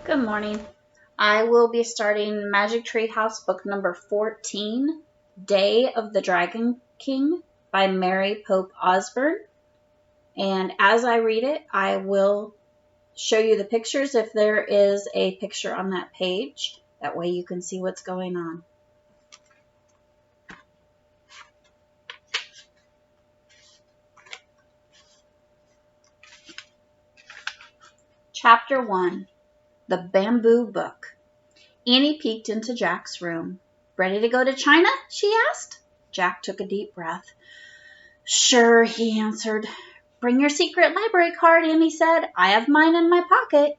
Good morning. I will be starting Magic Tree House book number 14, Day of the Dragon King by Mary Pope Osborne. And as I read it, I will show you the pictures if there is a picture on that page. That way you can see what's going on. Chapter 1, The Bamboo Book. Annie peeked into Jack's room. Ready to go to China? She asked. Jack took a deep breath. Sure, he answered. Bring your secret library card, Annie said. I have mine in my pocket.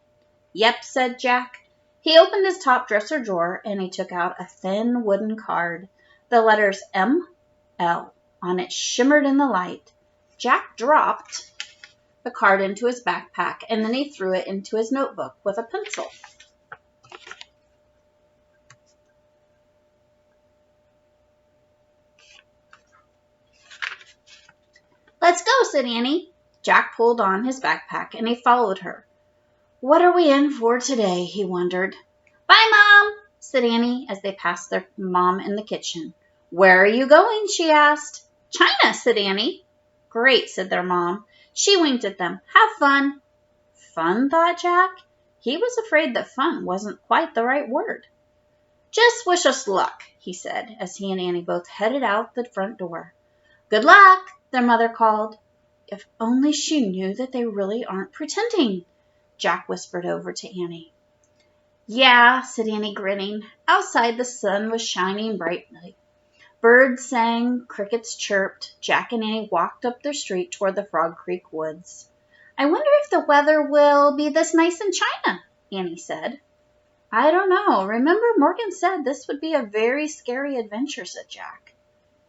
Yep, said Jack. He opened his top dresser drawer and he took out a thin wooden card. The letters M.L. on it shimmered in the light. Jack dropped the card into his backpack and then he threw it into his notebook with a pencil. Let's go, said Annie. Jack pulled on his backpack and he followed her. What are we in for today? He wondered. Bye, Mom, said Annie as they passed their mom in the kitchen. Where are you going? She asked. China, said Annie. Great, said their mom. She winked at them. Have fun. Fun, thought Jack. He was afraid that fun wasn't quite the right word. Just wish us luck, he said as he and Annie both headed out the front door. Good luck, their mother called. If only she knew that they really aren't pretending, Jack whispered over to Annie. Yeah, said Annie, grinning. Outside the sun was shining brightly. Birds sang, crickets chirped. Jack and Annie walked up their street toward the Frog Creek woods. I wonder if the weather will be this nice in China, Annie said. I don't know. Remember, Morgan said this would be a very scary adventure, said Jack.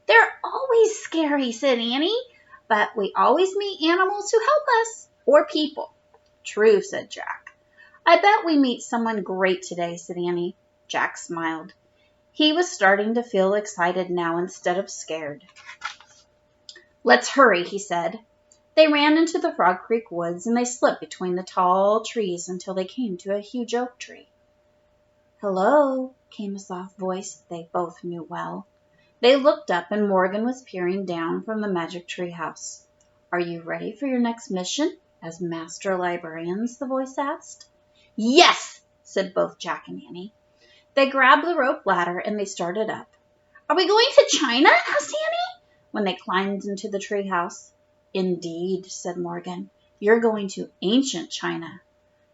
They're always scary, said Annie, but we always meet animals who help us, or people. True, said Jack. I bet we meet someone great today, said Annie. Jack smiled. He was starting to feel excited now instead of scared. Let's hurry, he said. They ran into the Frog Creek woods and they slipped between the tall trees until they came to a huge oak tree. Hello, came a soft voice they both knew well. They looked up and Morgan was peering down from the Magic Tree House. Are you ready for your next mission as Master Librarians? The voice asked. Yes, said both Jack and Annie. They grabbed the rope ladder and they started up. Are we going to China? Asked Annie when they climbed into the tree house. Indeed, said Morgan. You're going to ancient China.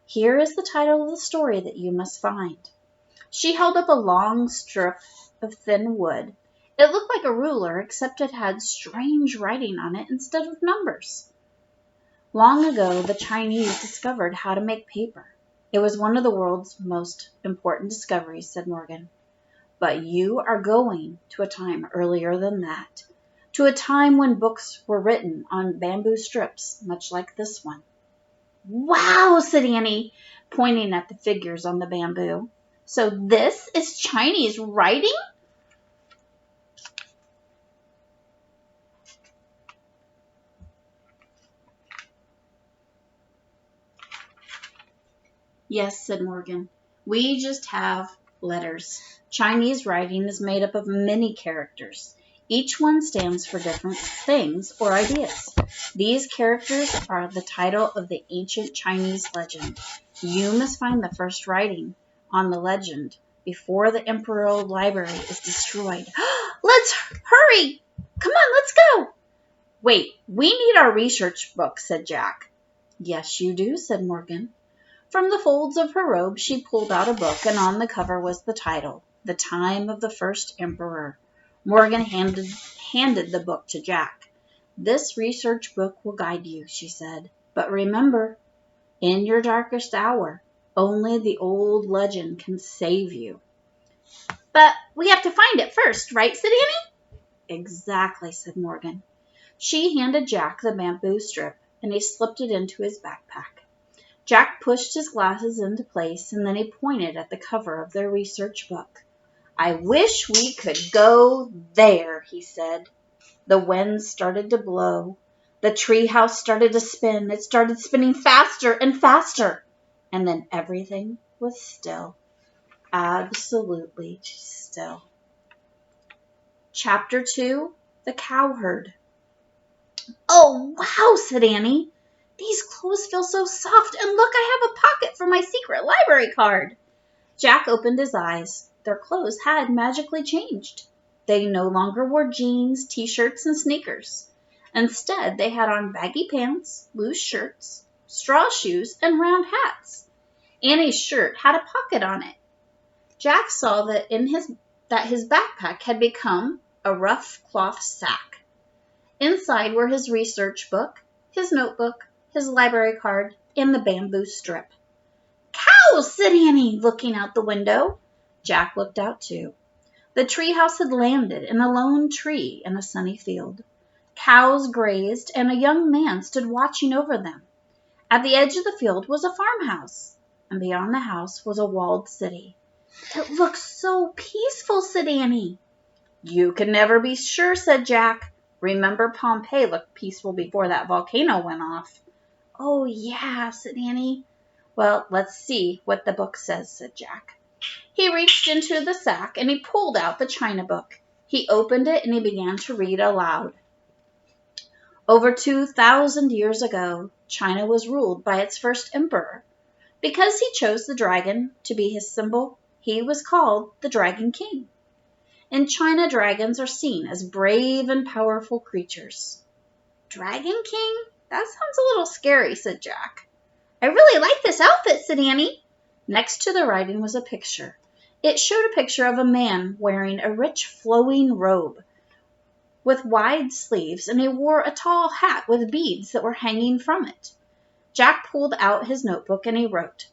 Here is the title of the story that you must find. She held up a long strip of thin wood. It looked like a ruler, except it had strange writing on it instead of numbers. Long ago, the Chinese discovered how to make paper. It was one of the world's most important discoveries, said Morgan. But you are going to a time earlier than that, to a time when books were written on bamboo strips, much like this one. Wow, said Annie, pointing at the figures on the bamboo. So this is Chinese writing? Yes, said Morgan. We just have letters. Chinese writing is made up of many characters. Each one stands for different things or ideas. These characters are the title of the ancient Chinese legend. You must find the first writing on the legend before the Imperial Library is destroyed. Let's hurry! Come on, let's go! Wait, we need our research book, said Jack. Yes, you do, said Morgan. From the folds of her robe, she pulled out a book, and on the cover was the title, The Time of the First Emperor. Morgan handed the book to Jack. This research book will guide you, she said. But remember, in your darkest hour, only the old legend can save you. But we have to find it first, right, said Annie? Exactly, said Morgan. She handed Jack the bamboo strip, and he slipped it into his backpack. Jack pushed his glasses into place, and then he pointed at the cover of their research book. I wish we could go there, he said. The wind started to blow. The treehouse started to spin. It started spinning faster and faster. And then everything was still. Absolutely still. Chapter 2, The Cowherd. "Oh, wow," said Annie. "These clothes feel so soft, and look, I have a pocket for my secret library card." Jack opened his eyes. Their clothes had magically changed. They no longer wore jeans, t-shirts, and sneakers. Instead, they had on baggy pants, loose shirts, straw shoes, and round hats. Annie's shirt had a pocket on it. Jack saw that his backpack had become a rough cloth sack. Inside were his research book, his notebook, his library card, and the bamboo strip. "Cows!" said Annie, looking out the window. Jack looked out too. The treehouse had landed in a lone tree in a sunny field. Cows grazed, and a young man stood watching over them. At the edge of the field was a farmhouse, and beyond the house was a walled city. "It looks so peaceful," said Annie. "You can never be sure," said Jack. "Remember, Pompeii looked peaceful before that volcano went off." "Oh, yeah," said Annie. "Well, let's see what the book says," said Jack. He reached into the sack and he pulled out the China book. He opened it and he began to read aloud. Over 2,000 years ago, China was ruled by its first emperor. Because he chose the dragon to be his symbol, he was called the Dragon King. In China, dragons are seen as brave and powerful creatures. "Dragon King? That sounds a little scary," said Jack. "I really like this outfit," said Annie. Next to the writing was a picture. It showed a picture of a man wearing a rich flowing robe with wide sleeves, and he wore a tall hat with beads that were hanging from it. Jack pulled out his notebook and he wrote,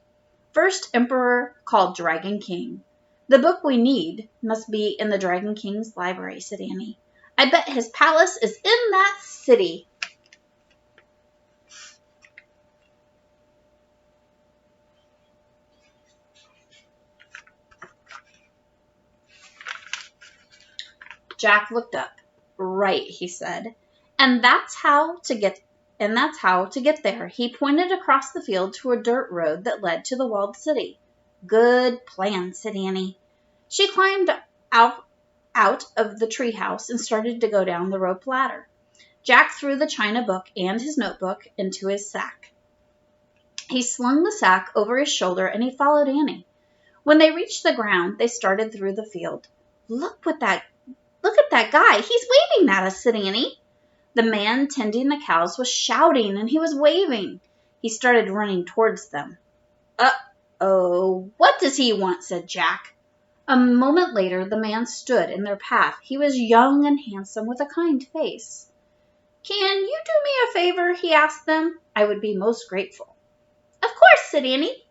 "First Emperor called Dragon King. The book we need must be in the Dragon King's library," said Annie. "I bet his palace is in that city." Jack looked up. "Right," he said. "And that's how to get there." He pointed across the field to a dirt road that led to the walled city. "Good plan," said Annie. She climbed out of the treehouse and started to go down the rope ladder. Jack threw the China book and his notebook into his sack. He slung the sack over his shoulder and he followed Annie. When they reached the ground, they started through the field. Look at that guy. He's waving at us," said Annie. The man tending the cows was shouting and he was waving. He started running towards them. "Uh-oh, what does he want?" said Jack. A moment later, the man stood in their path. He was young and handsome with a kind face. "Can you do me a favor?" he asked them. "I would be most grateful." "Of course," said Annie.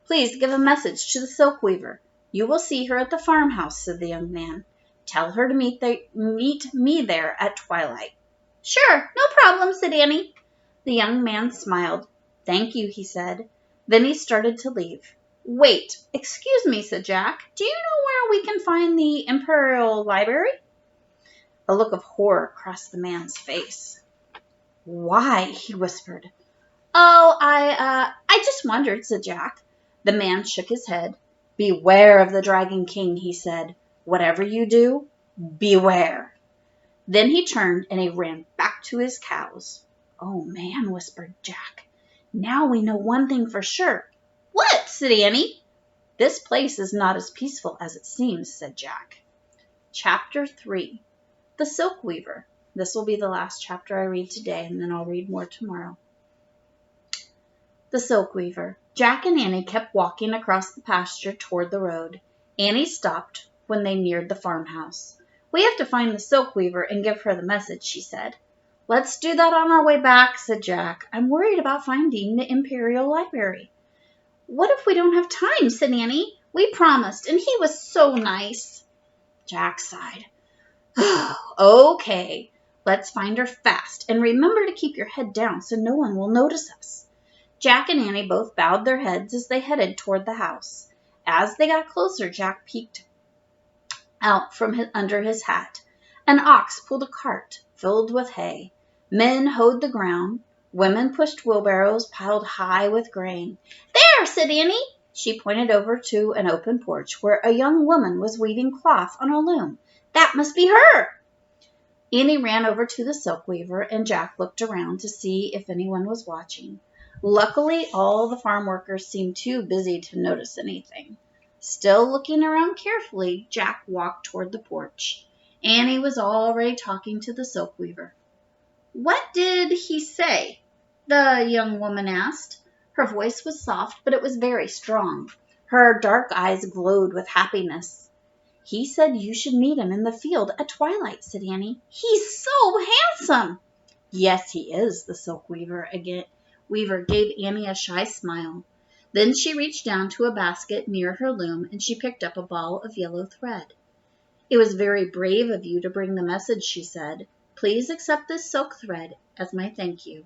"Please give a message to the silk weaver. You will see her at the farmhouse," said the young man. "Tell her to meet me there at twilight." "Sure, no problem," said Annie. The young man smiled. "Thank you," he said. Then he started to leave. "Wait, excuse me," said Jack. "Do you know where we can find the Imperial Library?" A look of horror crossed the man's face. "Why?" he whispered. "Oh, I just wondered," said Jack. The man shook his head. "Beware of the Dragon King," he said. "Whatever you do, beware." Then he turned and he ran back to his cows. "Oh, man," whispered Jack. "Now we know one thing for sure." "What?" said Annie. "This place is not as peaceful as it seems," said Jack. Chapter 3, The Silk Weaver. This will be the last chapter I read today, and then I'll read more tomorrow. The Silk Weaver. Jack and Annie kept walking across the pasture toward the road. Annie stopped when they neared the farmhouse. "We have to find the Silk Weaver and give her the message," she said. "Let's do that on our way back," said Jack. "I'm worried about finding the Imperial Library." "What if we don't have time?" said Annie. "We promised, and he was so nice." Jack sighed. "Okay, let's find her fast, and remember to keep your head down so no one will notice us." Jack and Annie both bowed their heads as they headed toward the house. As they got closer, Jack peeked out from under his hat. An ox pulled a cart filled with hay. Men hoed the ground. Women pushed wheelbarrows piled high with grain. "There!" said Annie. She pointed over to an open porch where a young woman was weaving cloth on a loom. That must be her! Annie ran over to the silk weaver, and Jack looked around to see if anyone was watching. Luckily, all the farm workers seemed too busy to notice anything. Still looking around carefully, Jack walked toward the porch. Annie was already talking to the silk weaver. "What did he say?" the young woman asked. Her voice was soft, but it was very strong. Her dark eyes glowed with happiness. "He said you should meet him in the field at twilight," said Annie. "He's so handsome." "Yes, he is," the silk weaver gave Annie a shy smile. Then she reached down to a basket near her loom, and she picked up a ball of yellow thread. "It was very brave of you to bring the message," she said. "Please accept this silk thread as my thank you."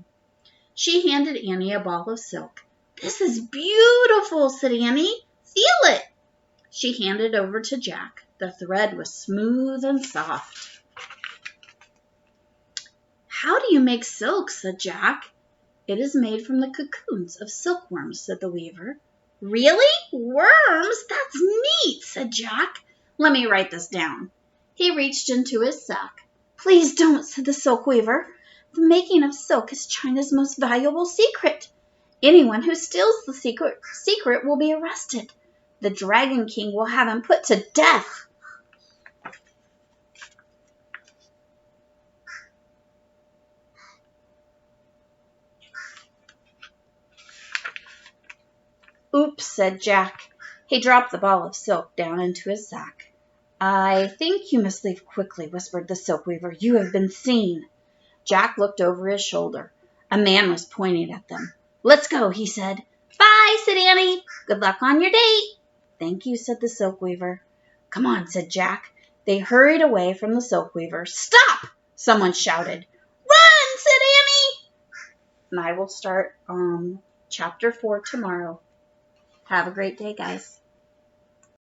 She handed Annie a ball of silk. "This is beautiful," said Annie. "Feel it." She handed it over to Jack. The thread was smooth and soft. "How do you make silk?" said Jack. "It is made from the cocoons of silkworms," said the weaver. "Really? Worms? That's neat," said Jack. "Let me write this down." He reached into his sack. "Please don't," said the silk weaver. "The making of silk is China's most valuable secret. Anyone who steals the secret will be arrested. The Dragon King will have him put to death." "Oops," said Jack. He dropped the ball of silk down into his sack. "I think you must leave quickly," whispered the silk weaver. "You have been seen." Jack looked over his shoulder. A man was pointing at them. "Let's go," he said. "Bye," said Annie. "Good luck on your date." "Thank you," said the silk weaver. "Come on," said Jack. They hurried away from the silk weaver. "Stop!" someone shouted. "Run!" said Annie. And I will start chapter 4 tomorrow. Have a great day, guys.